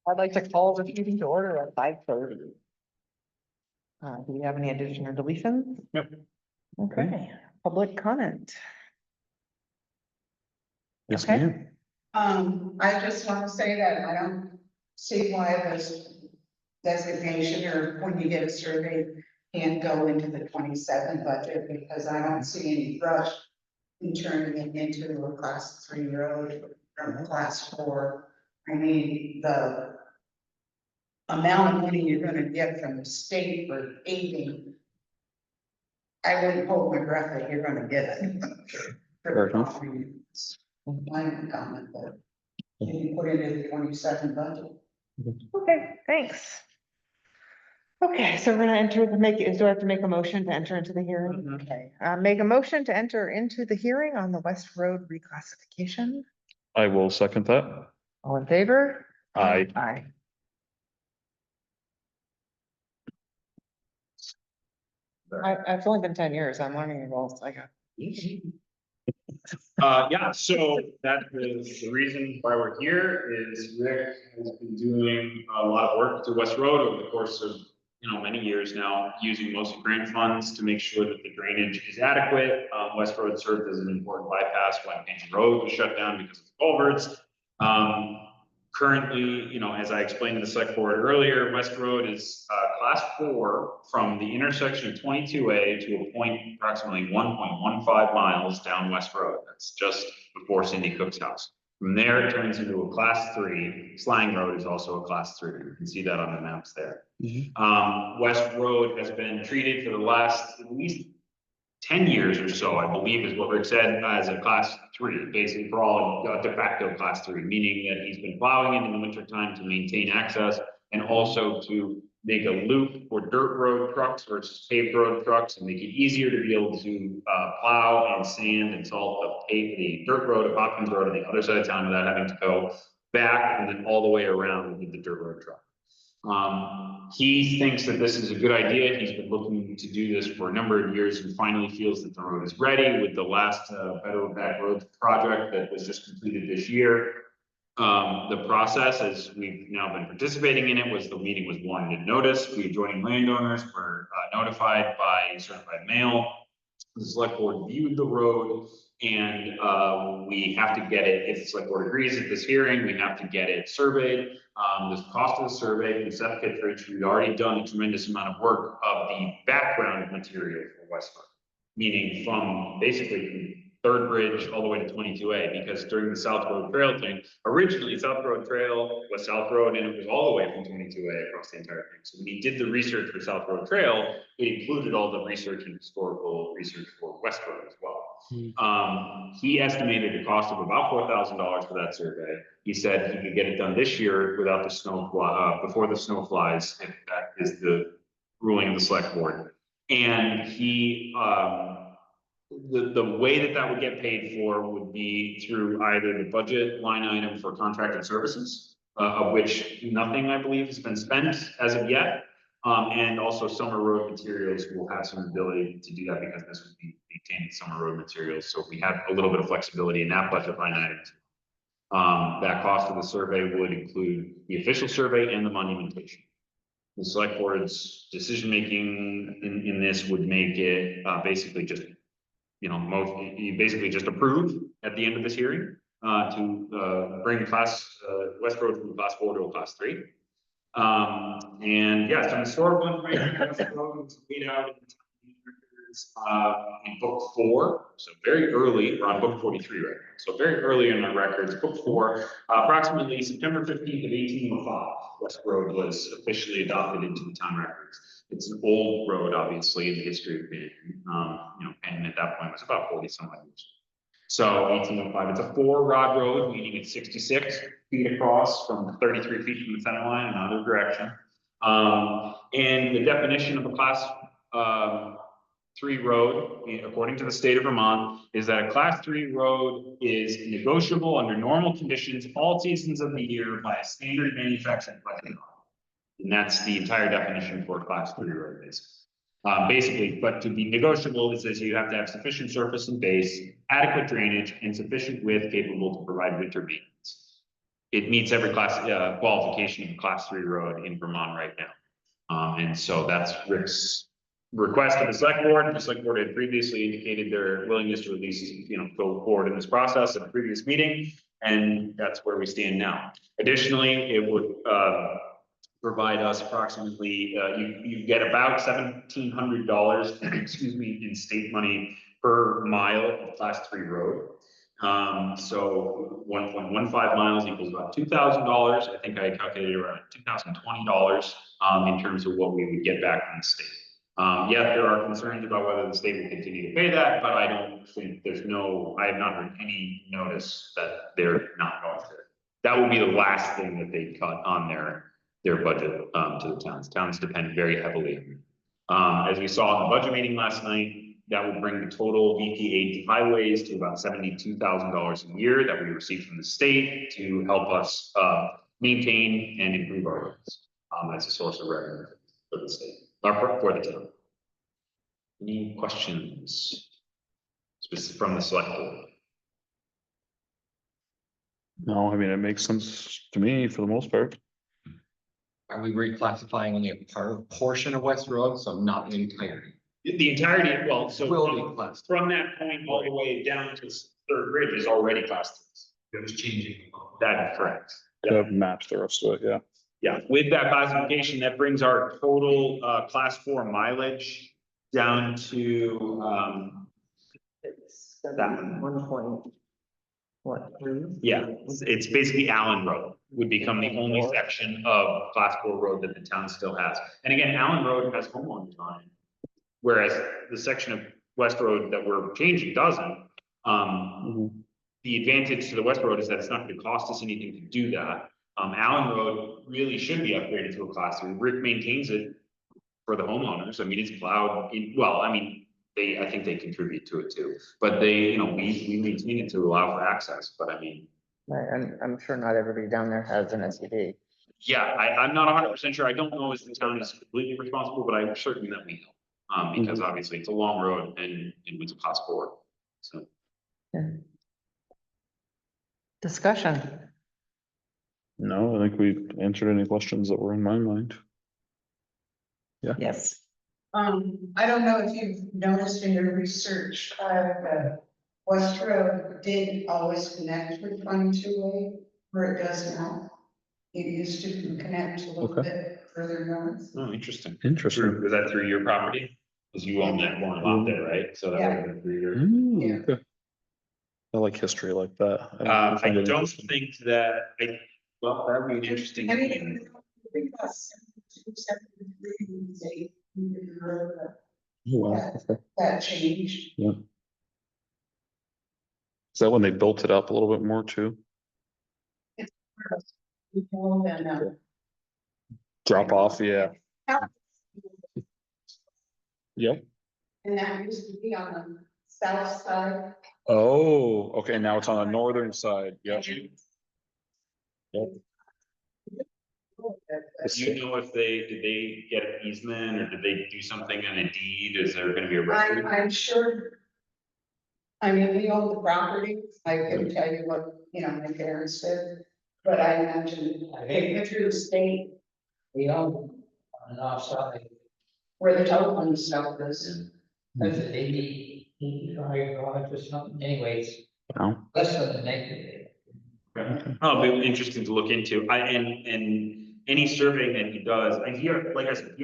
I'd like to call the meeting to order at 5:30. Do we have any addition or deletions? Yep. Okay, public comment. Yes, Okay. ma'am. I just want to say that I don't see why this designation or when you get a survey can't go into the 27 budget, because I don't see any rush in turning it into a class 3 road from a class 4. I mean, the amount of money you're gonna get from the state for paving, I wouldn't hold my breath that you're gonna get it. Fair enough. My comment, but can you put it in the 27 budget? Okay, thanks. Okay, so we're gonna enter the do I have to make a motion to enter into the hearing? Okay, make a motion to enter into the hearing on the West Road reclassification. I will second that. All in favor? Aye. Aye. It's only been 10 years. I'm learning it all. So I got. Yeah, so that is the reason why we're here is Rick has been doing a lot of work to West Road over the course of, many years now, using mostly grant funds to make sure that the drainage is adequate. West Road served as an important bypass when Page Road was shut down because of the culverts. Currently, as I explained to the select board earlier, West Road is class 4 from the intersection of 22A to a point approximately 1.15 miles down West Road. That's just before Cindy Cook's house. From there, it turns into a class 3. Slang Road is also a class 3. You can see that on the maps there. West Road has been treated for the last at least 10 years or so, I believe is what Rick said, as a class 3, basically for all de facto class 3, meaning that he's been plowing in the winter time to maintain access and also to make a loop for dirt road trucks versus paved road trucks and make it easier to be able to plow and sand and salt the dirt road of Hopkins Road on the other side of town without having to go back and then all the way around with the dirt road truck. He thinks that this is a good idea. He's been looking to do this for a number of years and finally feels that the road is ready with the last Better Back Road project that was just completed this year. The process, as we've now been participating in it, was the meeting was warned notice. The adjoining landowners were notified by certified mail. The select board viewed the road, and we have to get it, if the select board agrees at this hearing, we have to get it surveyed. The cost of the survey, the septic for which we've already done a tremendous amount of work of the background material for Westford, meaning from basically Third Bridge all the way to 22A, because during the South Road Trail thing, originally South Road Trail was South Road and it was all the way from 22A across the entire thing. So when he did the research for South Road Trail, it included all the research and historical research for West Road as well. He estimated a cost of about $4,000 for that survey. He said he could get it done this year without the snow before the snow flies, if that is the ruling of the select board. And he, the way that would get paid for would be through either the budget line item for contracted services, of which nothing, I believe, has been spent as of yet. And also summer road materials will have some ability to do that because this would be maintaining summer road materials. So we have a little bit of flexibility in that budget line item. That cost of the survey would include the official survey and the monumentation. The select board's decision-making in this would make it basically just, you basically just approve at the end of this hearing to bring West Road from class 4 to a class 3. And yeah, some historical information West Road was laid out in the records in book 4, so very early. We're on book 43 right now, so very early in our records. Book 4, approximately September 15th of 1805, West Road was officially adopted into the town records. It's an old road, obviously, in the history of Banning. Banning at that point was about 40 some odd years. So 1805, it's a 4-rod road, meaning it's 66 feet across from 33 feet from the center line in either direction. And the definition of a class 3 road, according to the state of Vermont, is that a class 3 road is negotiable under normal conditions, all seasons of the year by a standard manufacturing budget. And that's the entire definition for a class 3 road, basically. But to be negotiable, it says you have to have sufficient surface and base, adequate drainage, and sufficient width capable to provide winter maintenance. it meets every qualification of a class 3 road in Vermont right now. And so that's Rick's request to the select board. The select board had previously indicated their willingness to at least, go forward in this process at a previous meeting. And that's where we stand now. Additionally, it would, provide us approximately, you get about $1,700, excuse me, in state money per mile of class 3 road. So 1.15 miles equals about $2,000. I think I calculated around $2,020 in terms of what we would get back from the state. Yeah, there are concerns about whether the state will continue to pay that, but I don't think I have not heard any notice that they're not going to. That would be the last thing that they cut on their budget to the towns. Towns depend very heavily. As we saw in the budget meeting last night, that would bring the total VP8 to highways to about $72,000 a year that we receive from the state to help us maintain and improve our roads as a source of revenue for the state, or for the town. Any questions from the select board? No, I mean, it makes sense to me for the most part. Are we reclassifying only a portion of West Road, so not the entirety? The entirety, well, so Will be classed. from that point all the way down to Third Bridge is already class 3. It was changing. That is correct. To match the rest of it, yeah. Yeah, with that classification, that brings our total class 4 mileage down to that one. 1.3. Yeah, it's basically Allen Road would become the only section of class 4 road that the town still has. And again, Allen Road has homeowners on it, whereas the section of West Road that we're changing doesn't. The advantage to the West Road is that it's not going to cost us anything to do that. Allen Road really should be upgraded to a class 3. Rick maintains it for the homeowners. I mean, it's plowed in, well, I mean, I think they contribute to it too, but we maintain it to allow for access, but I mean. Right, and I'm sure not everybody down there has an SUV. Yeah, I'm not 100% sure. I don't know if the town is completely responsible, but I'm certain that we help. Because obviously it's a long road and it's a class 4, so. Yeah. Discussion. No, I think we answered any questions that were in my mind. Yes. I don't know if you've noticed in your research, West Road did always connect with 22A where it does now. It used to connect a little bit further north. Oh, interesting. Interesting. Was that through your property? Because you own that one lot there, right? So that would have been through your. Yeah. Okay. I like history like that. I find it don't interesting. think that, well, that would be an interesting. I mean, I think that's 72, 73, Oh, wow, okay. that changed. Is that when they built it up a little bit more too? People and, Drop off, yeah. Yep. and that used to be on the south side. Oh, okay, now it's on the northern side, yeah. Yep. Do you know if did they get an easement or did they do something on a deed? Is there gonna be a record? I'm sure. I mean, we own the property, I can tell you what, my parents did, but I imagine they went through the state. We own on the north side, Where the telephone stuff is. there's an 85 garage or something, anyways, No. less than a negative. Oh, it'll be interesting to look into. And any surveying that he does, and like I said,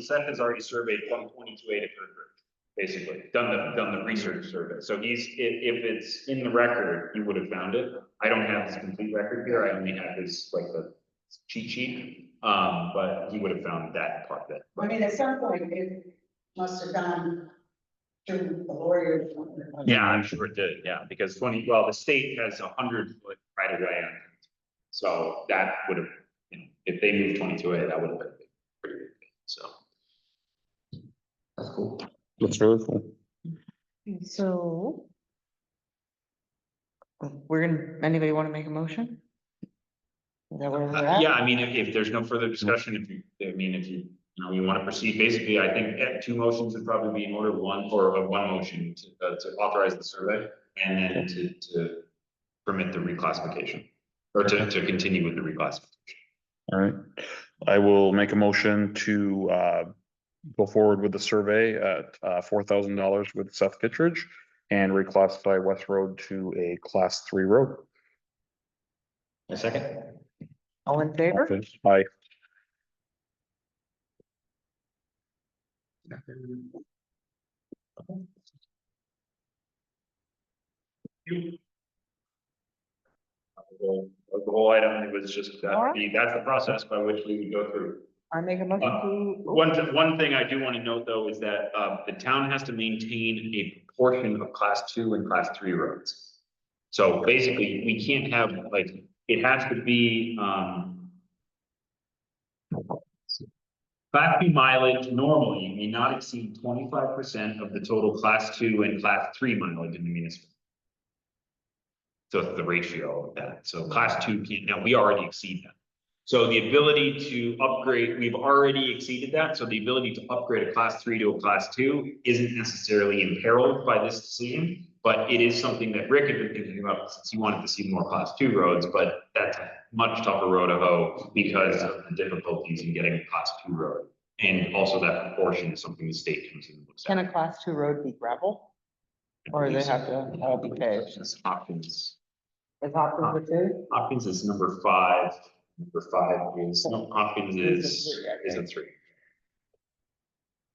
Seth has already surveyed from 22A to Third Bridge, basically, done the research survey. So if it's in the record, he would have found it. I don't have his complete record here. I only have his, the cheat sheet. But he would have found that part of it. I mean, at some point, it must have gone through the lawyer. Yeah, I'm sure it did, yeah, because the state has 100-foot right of way on it. So that would have, if they moved 22A, that would have been pretty big, so. That's cool. That's really cool. So. Anybody want to make a motion? Is that where we're at? Yeah, I mean, if there's no further discussion, if you want to proceed, basically, I think 2 motions would probably be in order, one motion to authorize the survey and then to permit the reclassification. or to continue with the reclassification. All right, I will make a motion to go forward with the survey at $4,000 with Seth Kittredge and reclassify West Road to a class 3 road. A second? All in favor? Okay, aye. The whole item, it was just, Alright. that's the process by which we would go through. I make a motion to. One thing I do want to note, though, is that the town has to maintain a proportion of class 2 and class 3 roads. So basically, we can't have, like, it has to be, class 2 mileage normally may not exceed 25% of the total class 2 and class 3 mileage in the municipal. So it's the ratio of that. So class 2 can't, now we already exceed that. So the ability to upgrade, we've already exceeded that. So the ability to upgrade a class 3 to a class 2 isn't necessarily imperiled by this decision, but it is something that Rick had been thinking about since he wanted to see more class 2 roads, but that's a much tougher road to hoe because of the difficulties in getting a class 2 road. And also that proportion is something the state comes in and looks Can at. a class 2 road be gravel? Or they have to all be paved? Hopkins. Is Hopkins the two? Hopkins is number 5. Number 5 is, no, Hopkins is a 3.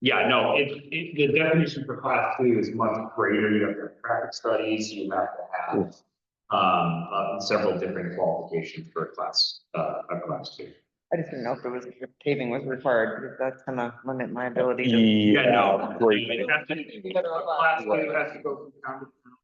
Yeah, no, the definition for class 2 is much greater. You have to have traffic studies, you have to have several different qualifications for a class 2. I just didn't know if paving was required, because that's gonna limit my ability to. Yeah, no, great. it has to, class 2 has to go from town to town.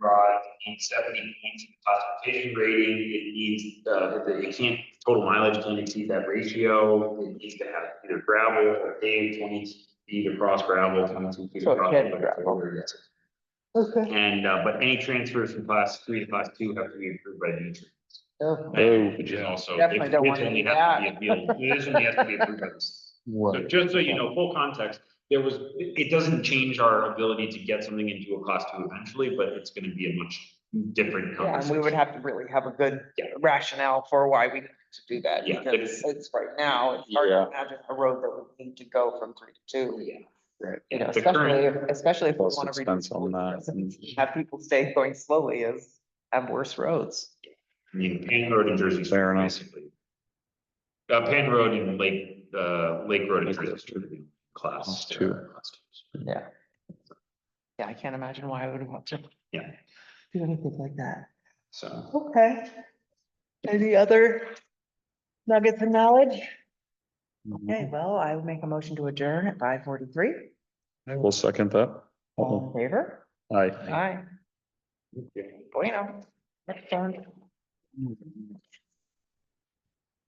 It needs 70 points in classification rating, it needs, it can't, total mileage can't exceed that ratio, it needs to have either gravel or paved 20 feet across gravel, 22 feet So it across. can't be gravel. Okay. And, but any transfers from class 3 to class 2 have to be approved by the insurance. Which is also. Definitely don't want to only do has to that. be appealed. This only has to be approved by the state. So just so you know, full context, it doesn't change our ability to get something into a class 2 eventually, but it's gonna be a much different Yeah, and conversation. we would have to really have a good Yeah. rationale for why we need to do that, Yeah, because it's right now, it's hard to imagine a road that would need to go from 3 to 2. Yeah. Right. You know, The current- especially if we Plus want to expense on that. have people stay going slowly as have worse roads. I mean, Pan Road in Jersey. Fair enough. Basically. Pan Road and Lake Road in Jersey. Class 2. class 2s. Yeah. Yeah, I can't imagine why I would want to. Yeah. Do anything like that. So, Okay. Any other nuggets of knowledge? Okay, well, I will make a motion to adjourn at 5:43. I will second that. All in favor? Aye. Aye. Bueno. Next turn.